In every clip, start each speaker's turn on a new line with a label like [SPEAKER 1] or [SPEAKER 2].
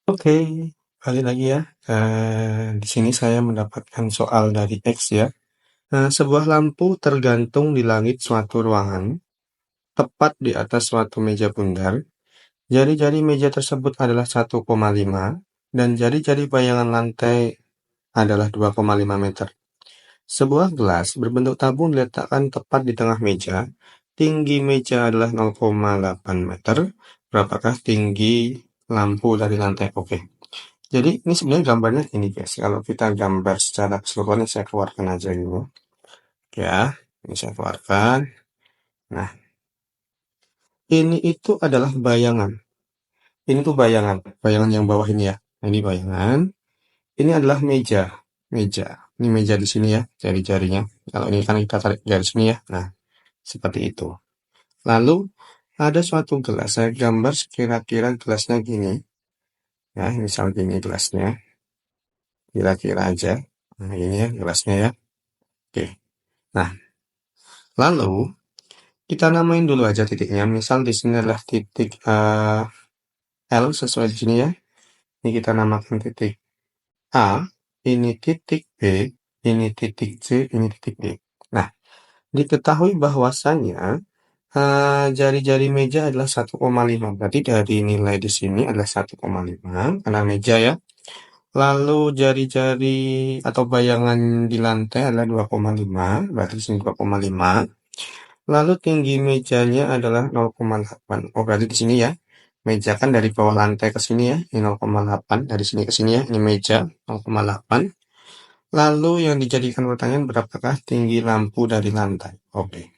[SPEAKER 1] Oke, balik lagi ya. Di sini saya mendapatkan soal dari X ya. Sebuah lampu tergantung di langit suatu ruangan, tepat di atas suatu meja bundar. Jari-jari meja tersebut adalah 1,5 dan jari-jari bayangan lantai adalah 2,5 meter. Sebuah gelas berbentuk tabung diletakkan tepat di tengah meja. Tinggi meja adalah 0,8 meter. Berapakah tinggi lampu dari lantai? Oke. Jadi ini sebenarnya gambarnya ini guys. Kalau kita gambar secara keseluruhan saya keluarkan aja dulu. Ya, ini saya keluarkan. Nah, ini itu adalah bayangan. Ini tuh bayangan. Bayangan yang bawah ini ya. Nah, ini bayangan. Ini adalah meja. Meja. Ini meja di sini ya. Jari-jarinya. Kalau ini kan kita tarik garis sini ya. Nah, seperti itu. Lalu ada suatu gelas. Saya gambar kira-kira gelasnya gini. Ya, misal gini gelasnya. Kira-kira aja. Nah, ini ya gelasnya ya. Oke. Nah, lalu kita namain dulu aja titiknya. Misal di sini adalah titik L sesuai di sini ya. Ini kita namakan titik A, ini titik B, ini titik C, ini titik D. Nah, diketahui bahwasannya jari-jari meja adalah 1,5. Berarti dari nilai di sini adalah 1,5 karena meja ya. Lalu jari-jari atau bayangan di lantai adalah 2,5. Berarti di sini 2,5. Lalu tinggi mejanya adalah 0,8. Oh, berarti di sini ya. Meja kan dari bawah lantai ke sini ya. Ini 0,8. Dari sini ke sini ya. Ini meja 0,8. Lalu yang dijadikan pertanyaan berapakah tinggi lampu dari lantai? Oke.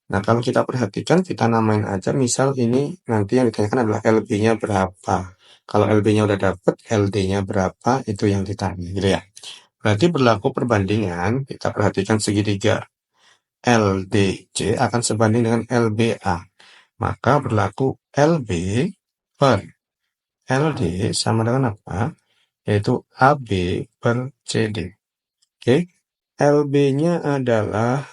[SPEAKER 1] Nah, kalau kita perhatikan, kita namain aja. Misal ini nanti yang ditanyakan adalah LB-nya berapa. Kalau LB-nya udah dapet, LD-nya berapa, itu yang ditanya. Gitu ya. Berarti berlaku perbandingan, kita perhatikan segitiga. LDC akan sebanding dengan LBA. Maka berlaku LB per LD sama dengan apa? Yaitu AB per CD. Oke, LB-nya adalah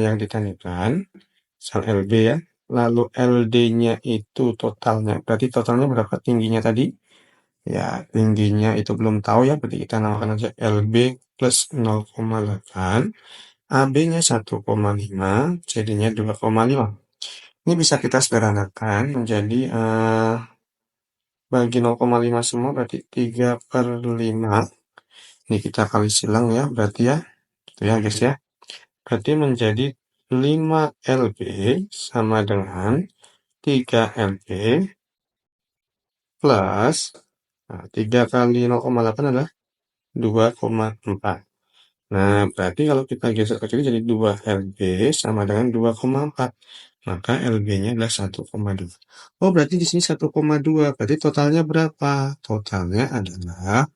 [SPEAKER 1] yang ditanyakan, misal LB ya. Lalu LD-nya itu totalnya. Berarti totalnya berapa tingginya tadi? Ya, tingginya itu belum tahu ya. Berarti kita namakan aja LB plus 0,8. AB-nya 1,5, CD-nya 2,5. Ini bisa kita sederhanakan menjadi bagi 0,5 semua berarti 3/5. Ini kita kali silang ya berarti ya. Gitu ya guys ya. Berarti menjadi 5 LB sama dengan 3 LB plus 3 kali 0,8 adalah 2,4. Nah, berarti kalau kita geser ke sini jadi 2 LB sama dengan 2,4. Maka LB-nya adalah 1,2. Oh, berarti di sini 1,2. Berarti totalnya berapa? Totalnya adalah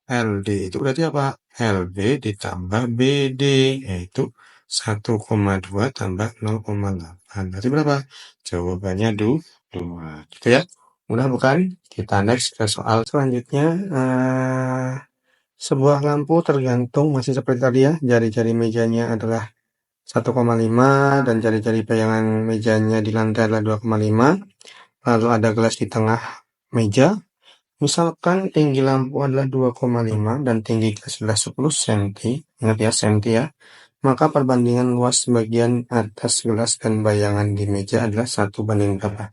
[SPEAKER 1] LD. Itu berarti apa? LB ditambah BD. Yaitu 1,2 tambah 0,8. Berarti berapa? Jawabannya 2. Gitu ya. Mudah bukan? Kita next ke soal selanjutnya. Sebuah lampu tergantung masih seperti tadi ya, jari-jari mejanya adalah 1,5 dan jari-jari bayangan mejanya di lantai adalah 2,5. Lalu ada gelas di tengah meja. Misalkan tinggi lampu adalah 2,5 dan tinggi gelas adalah 10 cm. Ingat ya, cm ya. Maka perbandingan luas bagian atas gelas dan bayangan di meja adalah 1 banding berapa?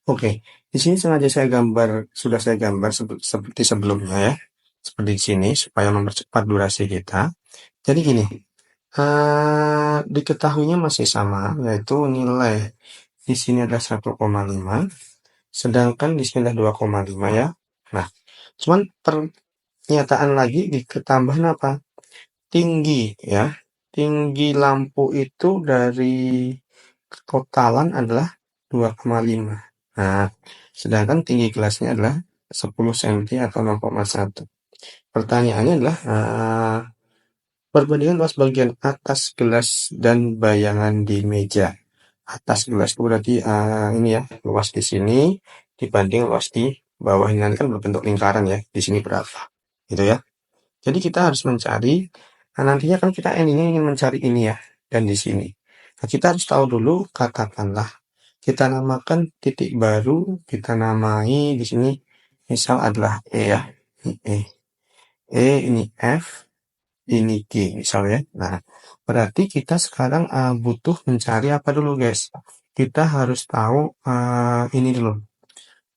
[SPEAKER 1] Oke, di sini sengaja sudah saya gambar seperti sebelumnya ya. Seperti di sini supaya mempercepat durasi kita. Jadi gini, diketahuinya masih sama, yaitu nilai di sini adalah 1,5, sedangkan di sini adalah 2,5 ya. Nah, cuman pernyataan lagi ditambahin apa? Tinggi ya. Tinggi lampu itu dari totalan adalah 2,5. Nah, sedangkan tinggi gelasnya adalah 10 cm atau 0,1. Pertanyaannya adalah perbandingan luas bagian atas gelas dan bayangan di meja. Atas gelas itu berarti ini ya, luas di sini dibanding luas di bawah ini nanti kan berbentuk lingkaran ya. Di sini berapa? Gitu ya. Jadi kita harus mencari, nantinya kan kita ingin mencari ini ya, dan di sini. Nah, kita harus tahu dulu, katakanlah kita namakan titik baru, kita namai di sini misal adalah E ya, ini ini F, ini G misalnya. Nah, berarti kita sekarang butuh mencari apa dulu guys? Kita harus tahu ini dulu,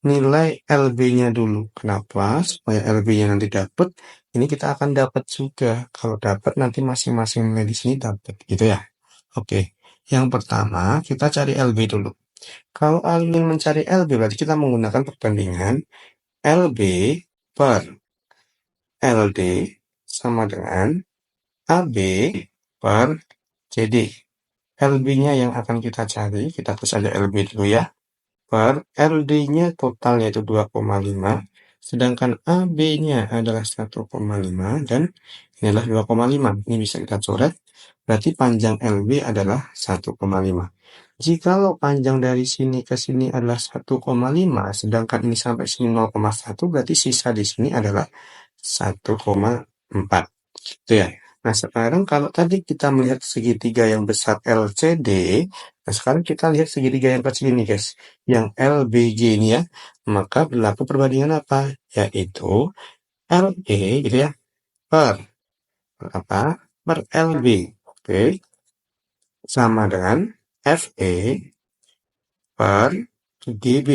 [SPEAKER 1] nilai LB-nya dulu. Kenapa? Supaya LB-nya nanti dapat, ini kita akan dapat juga. Kalau dapat nanti masing-masing nilai di sini dapat, gitu ya. Oke, yang pertama kita cari LB dulu. Kalau ingin mencari LB berarti kita menggunakan perbandingan LB per LD sama dengan AB per CD. LB-nya yang akan kita cari, kita tulis aja LB dulu ya. Per LD-nya total yaitu 2,5, sedangkan AB-nya adalah 1,5 dan ini adalah 2,5. Ini bisa kita coret, berarti panjang LB adalah 1,5. Jikalau panjang dari sini ke sini adalah 1,5, sedangkan ini sampai sini 0,1, berarti sisa di sini adalah 1,4. Gitu ya. Nah, sekarang kalau tadi kita melihat segitiga yang besar LCD, nah sekarang kita lihat segitiga yang kecil ini guys, yang LBG ini ya, maka berlaku perbandingan apa? Yaitu LE gitu ya, per apa? Per LB. Oke, sama dengan FE per GB.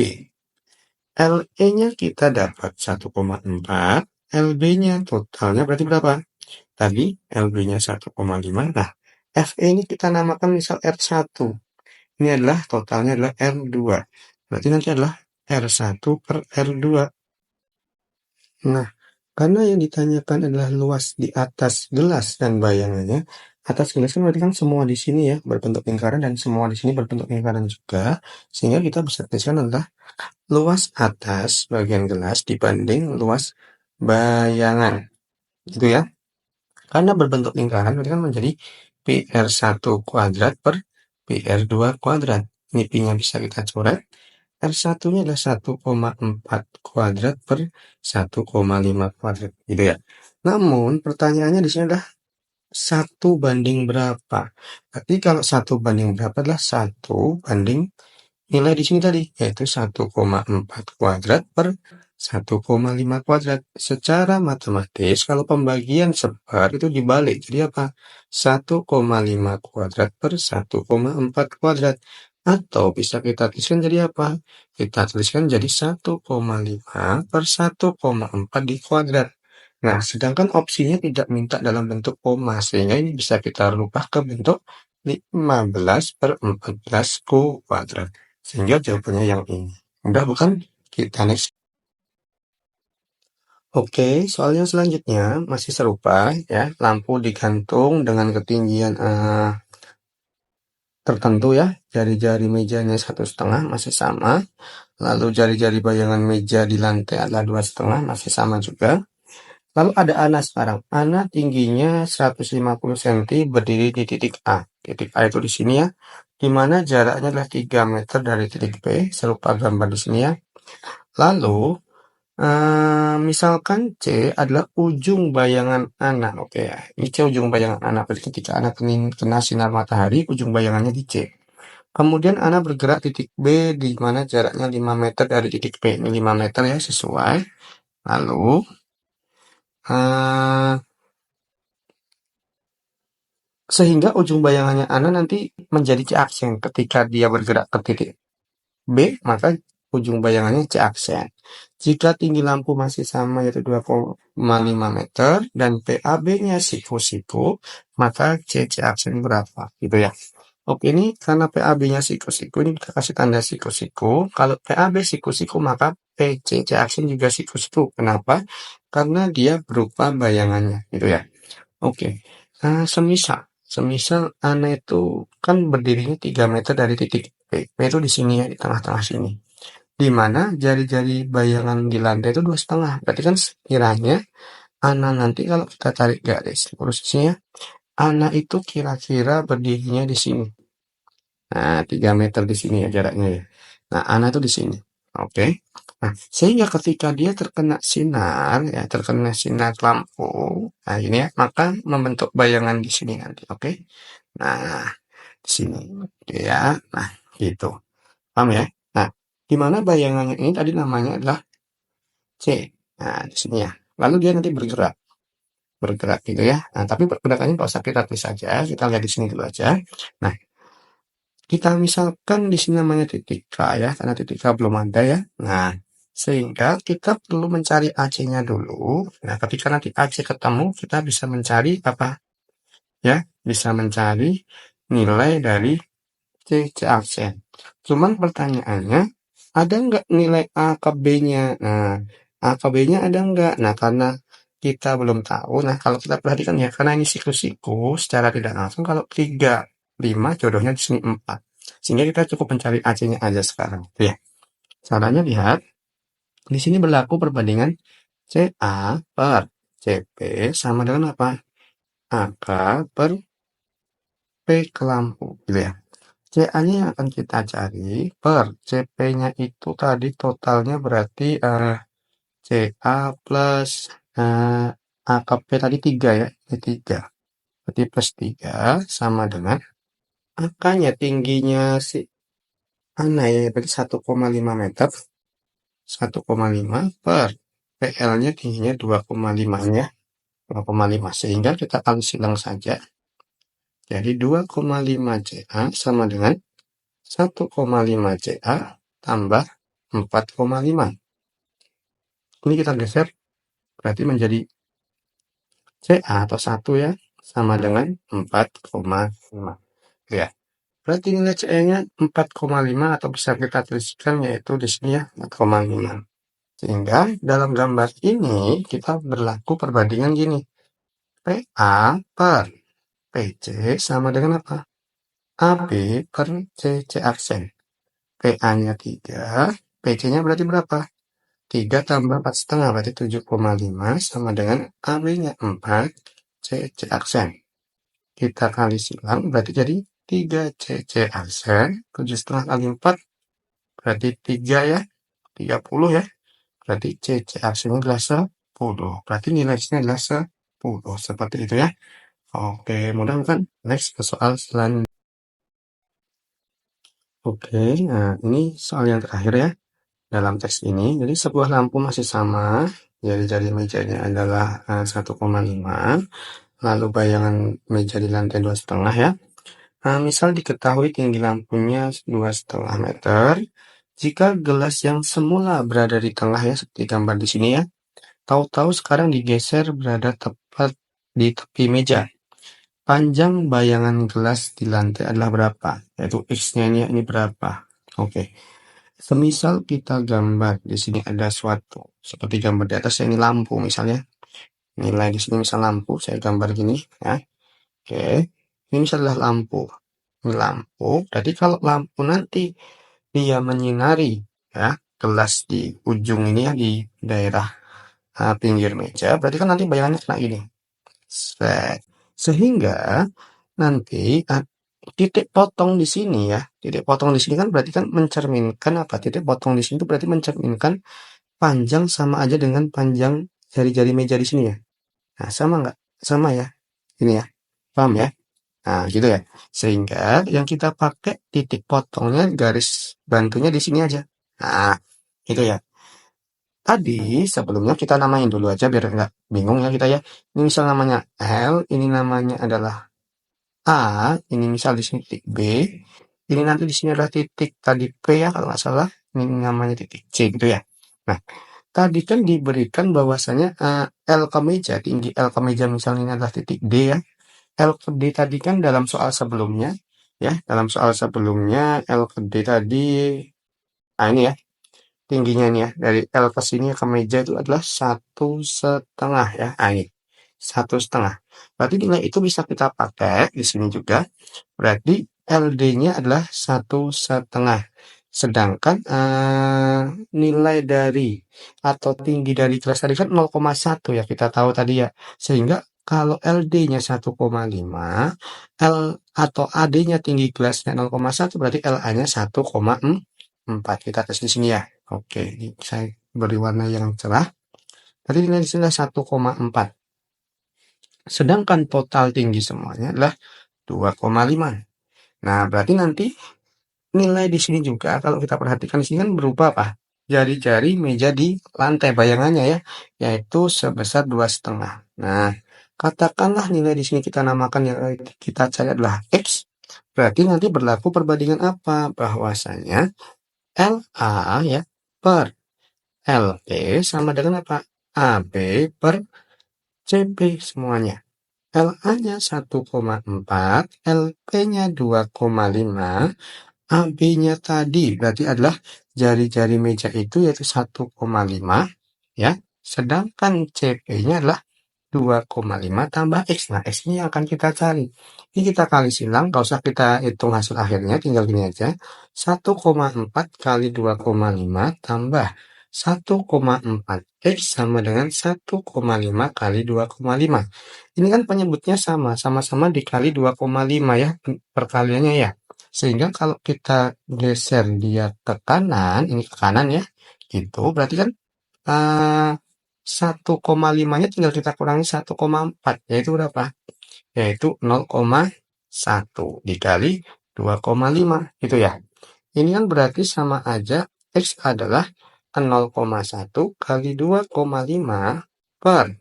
[SPEAKER 1] LE-nya kita dapat 1,4, LB-nya totalnya berarti berapa? Tadi LB-nya 1,5. Nah, FE ini kita namakan misal R1. Ini adalah totalnya adalah R2. Berarti nanti adalah R1 per R2. Nah, karena yang ditanyakan adalah luas di atas gelas dan bayangannya, atas gelas kan berarti kan semua di sini ya berbentuk lingkaran dan semua di sini berbentuk lingkaran juga, sehingga kita bisa tuliskan adalah luas atas bagian gelas dibanding luas bayangan. Gitu ya. Karena berbentuk lingkaran berarti kan menjadi PR1 kuadrat per PR2 kuadrat. Ini P-nya bisa kita coret. R1-nya adalah 1,4 kuadrat per 1,5 kuadrat. Gitu ya. Namun pertanyaannya di sini adalah 1 banding berapa? Berarti kalau 1 banding berapa adalah 1 banding nilai di sini tadi, yaitu 1,4 kuadrat per 1,5 kuadrat. Secara matematis, kalau pembagian sebar itu dibalik. Jadi apa? 1,5 kuadrat per 1,4 kuadrat. Atau bisa kita tuliskan jadi apa? Kita tuliskan jadi 1,5 per 1,4 di kuadrat. Nah, sedangkan opsinya tidak minta dalam bentuk koma, sehingga ini bisa kita rubah ke bentuk 15 per 14 kuadrat. Sehingga jawabannya yang ini. Mudah bukan? Kita next. Oke, soal yang selanjutnya masih serupa ya. Lampu digantung dengan ketinggian tertentu ya. Jari-jari mejanya 1,5 masih sama. Lalu jari-jari bayangan meja di lantai adalah 2,5 masih sama juga. Lalu ada Ana sekarang. Ana tingginya 150 cm berdiri di titik A. Titik A itu di sini ya. Di mana jaraknya adalah 3 meter dari titik B. Serupa gambar di sini ya. Lalu, misalkan C adalah ujung bayangan anak. Oke ya, ini C ujung bayangan anak. Berarti ketika anak kena sinar matahari, ujung bayangannya di C. Kemudian anak bergerak titik B di mana jaraknya 5 meter dari titik B. Ini 5 meter ya, sesuai. Lalu, eh, sehingga ujung bayangannya anak nanti menjadi C aksen ketika dia bergerak ke titik B, maka ujung bayangannya C aksen. Jika tinggi lampu masih sama yaitu 2,5 meter dan PAB-nya siku-siku, maka C aksen berapa? Gitu ya. Oke, ini karena PAB-nya siku-siku, ini kita kasih tanda siku-siku. Kalau PAB siku-siku, maka C aksen juga siku-siku. Kenapa? Karena dia berupa bayangannya, gitu ya. Oke, semisal Ana itu kan berdirinya 3 meter dari titik P. P itu di sini ya, di tengah-tengah sini. Di mana jari-jari bayangan di lantai itu 2,5. Berarti kan sekiranya Ana nanti kalau kita tarik garis lurusnya, Ana itu kira-kira berdirinya di sini. Nah, 3 meter di sini ya jaraknya ya. Nah, Ana itu di sini. Oke. Nah, sehingga ketika dia terkena sinar, ya terkena sinar lampu, nah ini ya, maka membentuk bayangan di sini nanti. Oke. Nah, di sini. Oke ya. Nah, gitu. Paham ya? Nah, di mana bayangannya ini tadi namanya adalah C. Nah, di sini ya. Lalu dia nanti bergerak gitu ya. Nah, tapi pergerakannya nggak usah kita tulis saja, kita lihat di sini dulu aja. Nah, kita misalkan di sini namanya titik K ya, karena titik K belum ada ya. Nah, sehingga kita perlu mencari AC-nya dulu. Nah, ketika nanti AC ketemu, kita bisa mencari apa? Ya, bisa mencari nilai dari C, C aksen. Cuman pertanyaannya, ada nggak nilai A ke B-nya? Nah, A ke B-nya ada nggak? Nah, karena kita belum tahu. Nah, kalau kita perhatikan ya, karena ini siklus-siklus, secara tidak langsung, kalau 3, 5, jodohnya di sini 4. Sehingga kita cukup mencari AC-nya aja sekarang. Ya, caranya lihat, di sini berlaku perbandingan CA per CP sama dengan apa? AK per P ke lampu, gitu ya. CA-nya yang akan kita cari per CP-nya itu tadi totalnya berarti CA plus eh, AKP tadi 3 ya, ini 3. Berarti plus 3 sama dengan angkanya tingginya si Ana ya, berarti 1,5 meter. 1,5 per PL-nya tingginya 2,5 ya. 2,5 sehingga kita akan silang saja. Jadi 2,5 CA sama dengan 1,5 CA tambah 4,5. Ini kita geser, berarti menjadi CA atau 1 ya, sama dengan 4,5. Ya, berarti nilai CA-nya 4,5 atau bisa kita tuliskan yaitu di sini ya, 4,5. Sehingga dalam gambar ini kita berlaku perbandingan gini. PA per PC sama dengan apa? AB per CC aksen. PA-nya 3, PC-nya berarti berapa? 3 tambah 4 setengah berarti 7,5 sama dengan AB-nya 4 CC aksen. Kita kali silang berarti jadi 3 CC aksen, 7 setengah kali 4 berarti 3 ya, 30 ya. Berarti CC aksennya adalah 10. Berarti nilai sini adalah 10. Seperti itu ya. Oke, mudah-mudahan next ke soal selanjutnya. Oke, nah ini soal yang terakhir ya. Dalam teks ini, jadi sebuah lampu masih sama, jari-jari mejanya adalah 1,5, lalu bayangan meja di lantai 2,5 ya. Nah, misal diketahui tinggi lampunya 2,5 meter, jika gelas yang semula berada di tengah ya, seperti gambar di sini ya, tahu-tahu sekarang digeser berada tepat di tepi meja. Panjang bayangan gelas di lantai adalah berapa? Yaitu X-nya ini berapa? Oke. Semisal kita gambar di sini ada suatu seperti gambar di atas ini lampu misalnya. Nilai di sini misal lampu, saya gambar gini ya. Oke. Ini misalnya lampu. Ini lampu. Jadi kalau lampu nanti dia menyinari ya gelas di ujung ini ya di daerah pinggir meja, berarti kan nanti bayangannya kena ini. Sehingga nanti titik potong di sini ya, titik potong di sini kan berarti kan mencerminkan apa? Titik potong di sini itu berarti mencerminkan panjang sama aja dengan panjang jari-jari meja di sini ya. Nah, sama nggak? Sama ya. Ini ya. Paham ya? Nah, gitu ya. Sehingga yang kita pakai titik potongnya garis bantunya di sini aja. Nah, gitu ya. Tadi sebelumnya kita namain dulu aja biar nggak bingung ya kita ya. Ini misal namanya L, ini namanya adalah A, ini misal di sini titik B, ini nanti di sini adalah titik tadi P ya kalau nggak salah, ini namanya titik C gitu ya. Nah, tadi kan diberikan bahwasanya L ke meja, tinggi L ke meja misalnya ini adalah titik D ya. L ke D tadi kan dalam soal sebelumnya, ya, dalam soal sebelumnya L ke D tadi, nah ini ya, tingginya nih ya, dari L ke sini ke meja itu adalah 1,5 ya. Nah, ini 1,5. Berarti nilai itu bisa kita pakai di sini juga. Berarti LD-nya adalah 1,5. Sedangkan nilai dari atau tinggi dari kelas tadi kan 0,1 ya kita tahu tadi ya. Sehingga kalau LD-nya 1,5, L atau AD-nya tinggi kelasnya 0,1 berarti LA-nya 1,4. Kita tes di sini ya. Oke, ini saya beri warna yang cerah. Tadi nilai di sini 1,4. Sedangkan total tinggi semuanya adalah 2,5. Nah, berarti nanti nilai di sini juga kalau kita perhatikan di sini kan berupa apa? jari-jari meja di lantai bayangannya ya, yaitu sebesar 2,5. Nah, katakanlah nilai di sini kita namakan yang kita cari adalah X, berarti nanti berlaku perbandingan apa? Bahwasanya LA ya per LB sama dengan apa? AB per CB semuanya. LA-nya 1,4, LB-nya 2,5, AB-nya tadi berarti adalah jari-jari meja itu yaitu 1,5 ya. Sedangkan CP-nya adalah 2,5 tambah X. Nah, X ini yang akan kita cari. Ini kita kali silang, nggak usah kita hitung hasil akhirnya, tinggal gini aja. 1,4 kali 2,5 tambah 1,4 X sama dengan 1,5 kali 2,5. Ini kan penyebutnya sama, sama-sama dikali 2,5 ya, perkaliannya ya. Sehingga kalau kita geser dia ke kanan, ini ke kanan ya, gitu, berarti kan 1,5-nya tinggal kita kurangi 1,4, yaitu berapa? Yaitu 0,1 dikali 2,5, gitu ya. Ini kan berarti sama aja X adalah 0,1 kali 2,5 per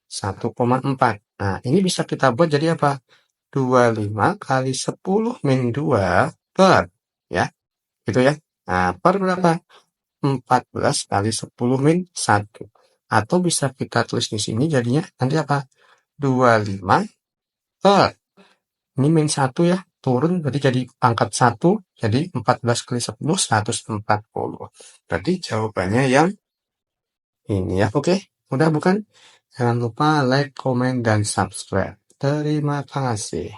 [SPEAKER 1] 1,4. Nah, ini bisa kita buat jadi apa? 25 kali 10 min 2 per, ya, gitu ya. Nah, per berapa? 14 kali 10 min 1. Atau bisa kita tulis di sini jadinya nanti apa? 25 per, ini min 1 ya, turun berarti jadi pangkat 1, jadi 14 kali 10, 140. Berarti jawabannya yang ini ya. Oke, mudah bukan? Jangan lupa like, komen, dan subscribe. Terima kasih.